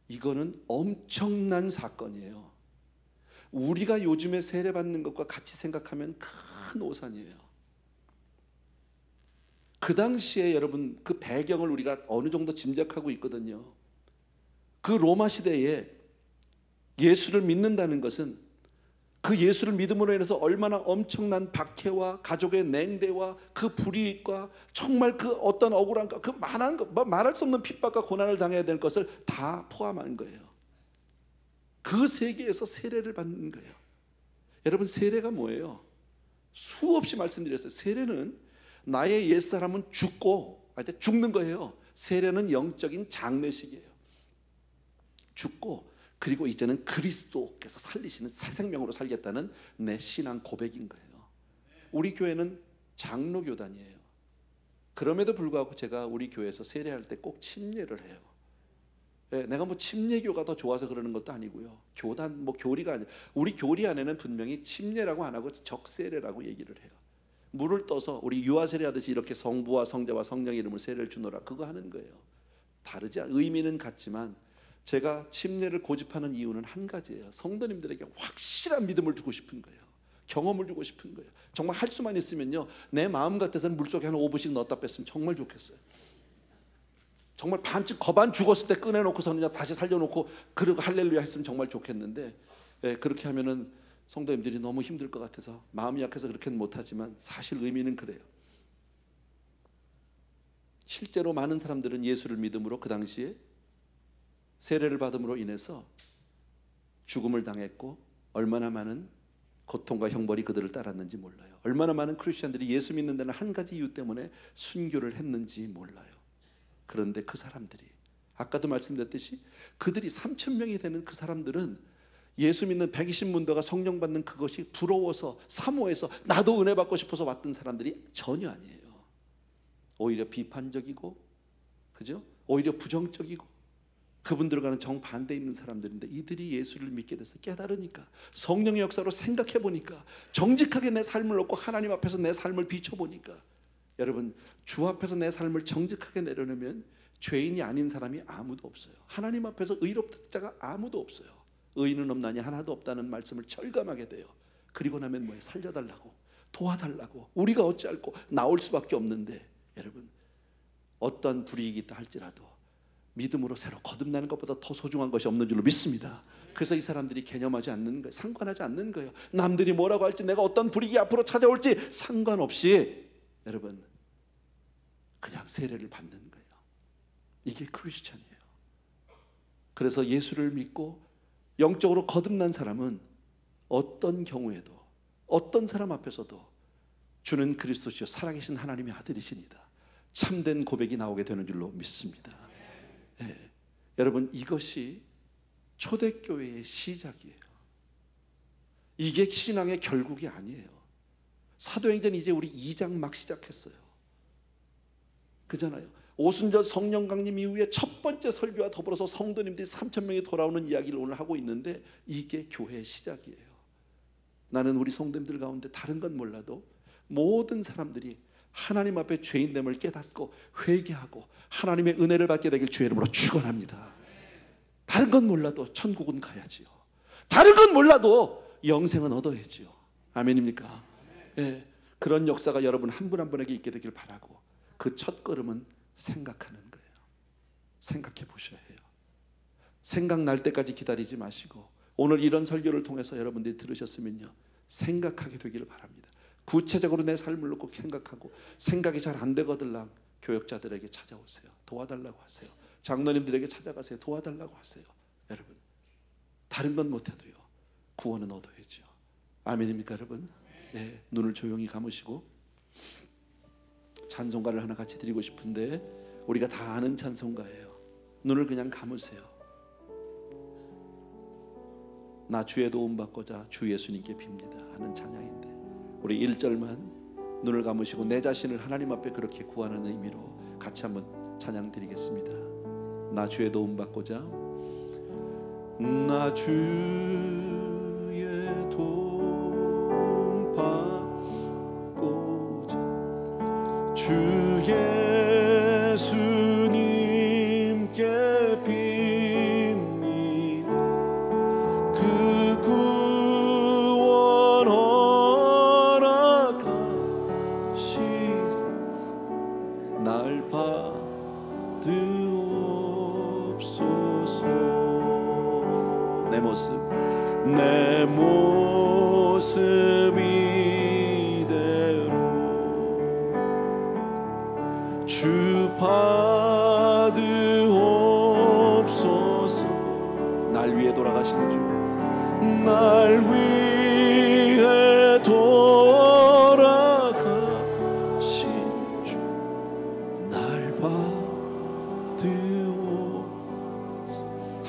Speaker 1: 이거는 엄청난 사건이에요. 우리가 요즘에 세례 받는 것과 같이 생각하면 큰 오산이에요. 그 당시에 여러분, 그 배경을 우리가 어느 정도 짐작하고 있거든요. 그 로마 시대에 예수를 믿는다는 것은 그 예수를 믿음으로 인해서 얼마나 엄청난 박해와 가족의 냉대와 그 불이익과 정말 그 어떤 억울함과 그 많은 것, 말할 수 없는 핍박과 고난을 당해야 될 것을 다 포함한 거예요. 그 세계에서 세례를 받는 거예요. 여러분, 세례가 뭐예요? 수없이 말씀드렸어요. 세례는 나의 옛사람은 죽고 이제 죽는 거예요. 세례는 영적인 장례식이에요. 죽고 그리고 이제는 그리스도께서 살리시는 새 생명으로 살겠다는 내 신앙 고백인 거예요. 우리 교회는 장로교단이에요. 그럼에도 불구하고 제가 우리 교회에서 세례할 때 꼭 침례를 해요. 내가 뭐 침례교가 더 좋아서 그러는 것도 아니고요. 교단 뭐 교리가 아니라 우리 교리 안에는 분명히 침례라고 안 하고 적세례라고 얘기를 해요. 물을 떠서 우리 유아 세례하듯이 이렇게 성부와 성자와 성령 이름을 세례를 주노라 그거 하는 거예요. 다르지 않 의미는 같지만 제가 침례를 고집하는 이유는 한 가지예요. 성도님들에게 확실한 믿음을 주고 싶은 거예요. 경험을 주고 싶은 거예요. 정말 할 수만 있으면요, 내 마음 같아서는 물속에 한 5분씩 넣었다 뺐으면 정말 좋겠어요. 정말 반쯤 거반 죽었을 때 꺼내놓고서는 다시 살려놓고 그러고 할렐루야 했으면 정말 좋겠는데, 그렇게 하면은 성도님들이 너무 힘들 것 같아서 마음이 약해서 그렇게는 못하지만 사실 의미는 그래요. 실제로 많은 사람들은 예수를 믿음으로 그 당시에 세례를 받음으로 인해서 죽음을 당했고 얼마나 많은 고통과 형벌이 그들을 따랐는지 몰라요. 얼마나 많은 크리스천들이 예수 믿는 데는 한 가지 이유 때문에 순교를 했는지 몰라요. 그런데 그 사람들이 아까도 말씀드렸듯이 그들이 3,000명이 되는 그 사람들은 예수 믿는 120문도가 성령 받는 그것이 부러워서 사모해서 나도 은혜 받고 싶어서 왔던 사람들이 전혀 아니에요. 오히려 비판적이고, 그죠? 오히려 부정적이고 그분들과는 정반대에 있는 사람들인데, 이들이 예수를 믿게 돼서 깨달으니까, 성령의 역사로 생각해 보니까, 정직하게 내 삶을 놓고 하나님 앞에서 내 삶을 비춰보니까, 여러분 주 앞에서 내 삶을 정직하게 내려놓으면 죄인이 아닌 사람이 아무도 없어요. 하나님 앞에서 의롭다 자가 아무도 없어요. 의인은 없나니 하나도 없다는 말씀을 철감하게 돼요. 그리고 나면 뭐예요? 살려달라고, 도와달라고, 우리가 어찌할꼬 나올 수밖에 없는데, 여러분 어떤 불이익이 있다 할지라도 믿음으로 새로 거듭나는 것보다 더 소중한 것이 없는 줄로 믿습니다. 그래서 이 사람들이 개념하지 않는 거예요. 상관하지 않는 거예요. 남들이 뭐라고 할지, 내가 어떤 불이익이 앞으로 찾아올지 상관없이 여러분 그냥 세례를 받는 거예요. 이게 크리스천이에요. 그래서 예수를 믿고 영적으로 거듭난 사람은 어떤 경우에도 어떤 사람 앞에서도 주는 그리스도시요 살아계신 하나님의 아들이시니다, 참된 고백이 나오게 되는 줄로 믿습니다. 여러분 이것이 초대교회의 시작이에요. 이게 신앙의 결국이 아니에요. 사도행전 이제 우리 2장 막 시작했어요. 그잖아요. 오순절 성령 강림 이후에 첫 번째 설교와 더불어서 성도님들이 3,000명이 돌아오는 이야기를 오늘 하고 있는데, 이게 교회의 시작이에요. 나는 우리 성도님들 가운데 다른 건 몰라도 모든 사람들이 하나님 앞에 죄인됨을 깨닫고 회개하고 하나님의 은혜를 받게 되길 주의 이름으로 축원합니다. 다른 건 몰라도 천국은 가야지요. 다른 건 몰라도 영생은 얻어야지요. 아멘입니까? 예, 그런 역사가 여러분 한 분 한 분에게 있게 되길 바라고, 그 첫 걸음은 생각하는 거예요. 생각해 보셔야 해요. 생각날 때까지 기다리지 마시고, 오늘 이런 설교를 통해서 여러분들이 들으셨으면요, 생각하게 되기를 바랍니다. 구체적으로 내 삶을 놓고 생각하고, 생각이 잘 안 되거들랑 교역자들에게 찾아오세요. 도와달라고 하세요. 장로님들에게 찾아가세요. 도와달라고 하세요. 여러분 다른 건 못해도요 구원은 얻어야죠. 아멘입니까 여러분? 네, 눈을 조용히 감으시고 찬송가를 하나 같이 드리고 싶은데, 우리가 다 아는 찬송가예요. 눈을 그냥 감으세요. 나 주의 도움 받고자 주 예수님께 빕니다 하는 찬양인데, 우리 1절만 눈을 감으시고 내 자신을 하나님 앞에 그렇게 구하는 의미로 같이 한번 찬양 드리겠습니다. 나 주의 도움 받고자, 나 주의 도움 받고자 주 예수님께 빕니다. 그 구원 허락하시사 날 받으옵소서. 내 모습 이대로 주 받으옵소서. 날 위해 돌아가신 주, 날 위해 돌아가신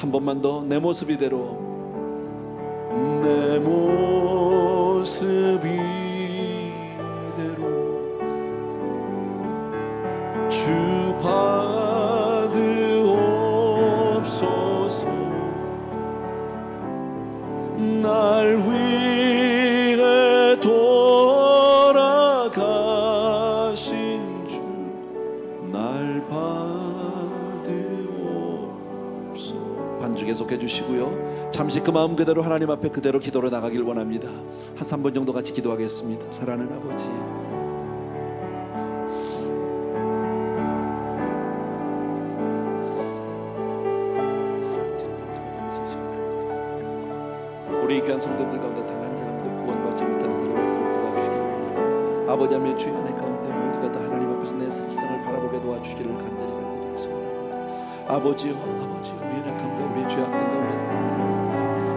Speaker 1: 한 번만 더 내 모습 이대로, 내 모습 이대로 주 받으옵소서. 날 위해 돌아가신 주 날 받으옵소서. 반주 계속해 주시고요. 잠시 그 마음 그대로 하나님 앞에 그대로 기도로 나가길 원합니다. 한 3분 정도 같이 기도하겠습니다. 사랑하는 아버지, 우리 귀한 성도들 가운데 단 한 사람도 구원받지 못하는 사람들을 도와주시기를 원합니다. 아버지 하나님, 주의 은혜 가운데 모두가 다 하나님 앞에서 내 세상을 바라보게 도와주시기를 간절히 소원합니다. 아버지요, 우리의 약함과 우리의 죄악들과 우리의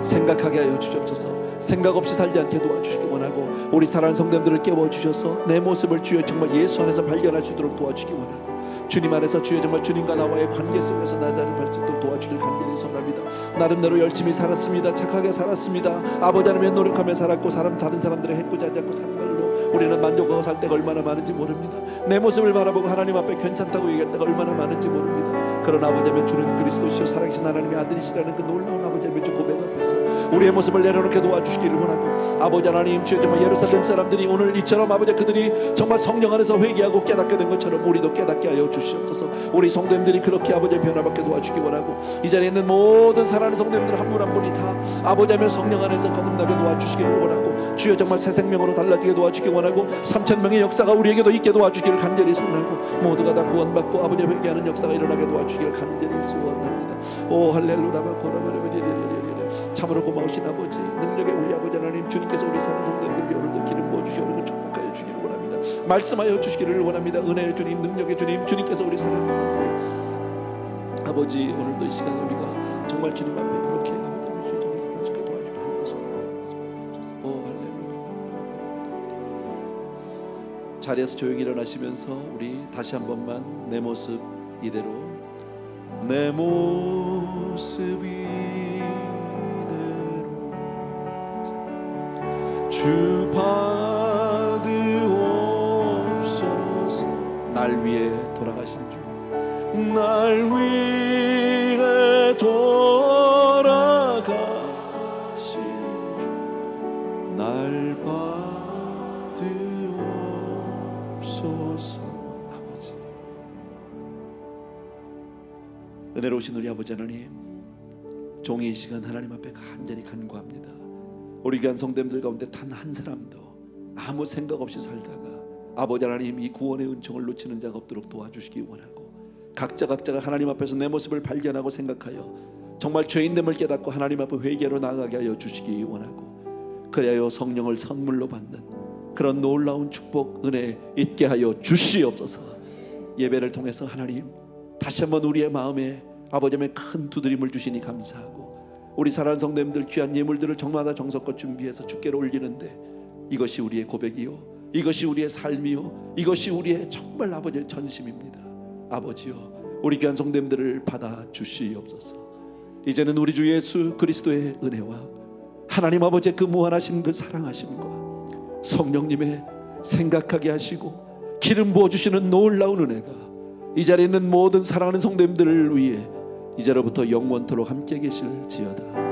Speaker 1: 생각하게 하여 주시옵소서. 생각 없이 살지 않게 도와주시기 원하고, 우리 사랑하는 성도들을 깨워주셔서 내 모습을 주여 정말 예수 안에서 발견할 수 있도록 도와주기 원하고, 주님 안에서 주여 정말 주님과 나와의 관계 속에서 나를 발전도 도와주길 간절히 소원합니다. 나름대로 열심히 살았습니다. 착하게 살았습니다. 아버지 하나님의 노력하며 살았고, 다른 사람들의 해코지하지 않고 사는 걸로 우리는 만족하고 살 때가 얼마나 많은지 모릅니다. 내 모습을 바라보고 하나님 앞에 괜찮다고 얘기할 때가 얼마나 많은지 모릅니다. 그런 아버지 하나님, 주는 그리스도시요 살아계신 하나님의 아들이시라는 그 놀라운 아버지 하나님의 주 고백 앞에서 우리의 모습을 내려놓게 도와주시기를 원하고, 아버지 하나님, 주여 정말 예루살렘 사람들이 오늘 이처럼 아버지 그들이 정말 성령 안에서 회개하고 깨닫게 된 것처럼 우리도 깨닫게 하여 주시옵소서. 우리 성도님들이 그렇게 아버지의 변화받게 도와주기 원하고, 이 자리에 있는 모든 사랑하는 성도님들 한 분 한 분이 다 아버지 하나님 성령 안에서 거듭나게 도와주시기를 원하고, 주여 정말 새 생명으로 달라지게 도와주기 원하고, 3,000명의 역사가 우리에게도 있게 도와주기를 간절히 소원하고, 모두가 다 구원받고 아버지 회개하는 역사가 일어나게 도와주기를 간절히 소원합니다. 오 할렐루야. 참으로 고마우신 아버지, 능력의 우리 아버지 하나님, 주님께서 우리 사는 성도들에게 오늘도 기름 부어주시고 축복하여 주시기를 원합니다. 말씀하여 주시기를 원합니다. 은혜의 주님, 능력의 주님, 주님께서 우리 사는 성도들 아버지, 오늘도 이 시간 우리가 정말 주님 앞에 그렇게 아버지 정말 살아있게 도와주시고 오 할렐루야. 자리에서 조용히 일어나시면서 우리 다시 한 번만 내 모습 이대로, 내 모습이 주 받으옵소서. 날 위해 돌아가신 주, 날 위해 돌아가신 주 날 받으옵소서. 아버지, 은혜로우신 우리 아버지 하나님, 종이 이 시간 하나님 앞에 간절히 간구합니다. 우리 귀한 성도님들 가운데 단 한 사람도 아무 생각 없이 살다가 아버지 하나님 이 구원의 은총을 놓치는 자가 없도록 도와주시기 원하고, 각자가 하나님 앞에서 내 모습을 발견하고 생각하여 정말 죄인됨을 깨닫고 하나님 앞에 회개로 나아가게 하여 주시기 원하고, 그래야 성령을 선물로 받는 그런 놀라운 축복 은혜 있게 하여 주시옵소서. 예배를 통해서 하나님 다시 한번 우리의 마음에 아버지의 큰 두드림을 주시니 감사하고, 우리 사랑하는 성도님들 귀한 예물들을 정마다 정성껏 준비해서 주께로 올리는데, 이것이 우리의 고백이요, 이것이 우리의 삶이요, 이것이 우리의 정말 아버지의 전심입니다. 아버지요, 우리 귀한 성도님들을 받아 주시옵소서. 이제는 우리 주 예수 그리스도의 은혜와 하나님 아버지의 그 무한하신 그 사랑하심과 성령님의 생각하게 하시고 기름 부어주시는 놀라운 은혜가 이 자리에 있는 모든 사랑하는 성도님들을 위해 이제로부터 영원토록 함께 계실지어다.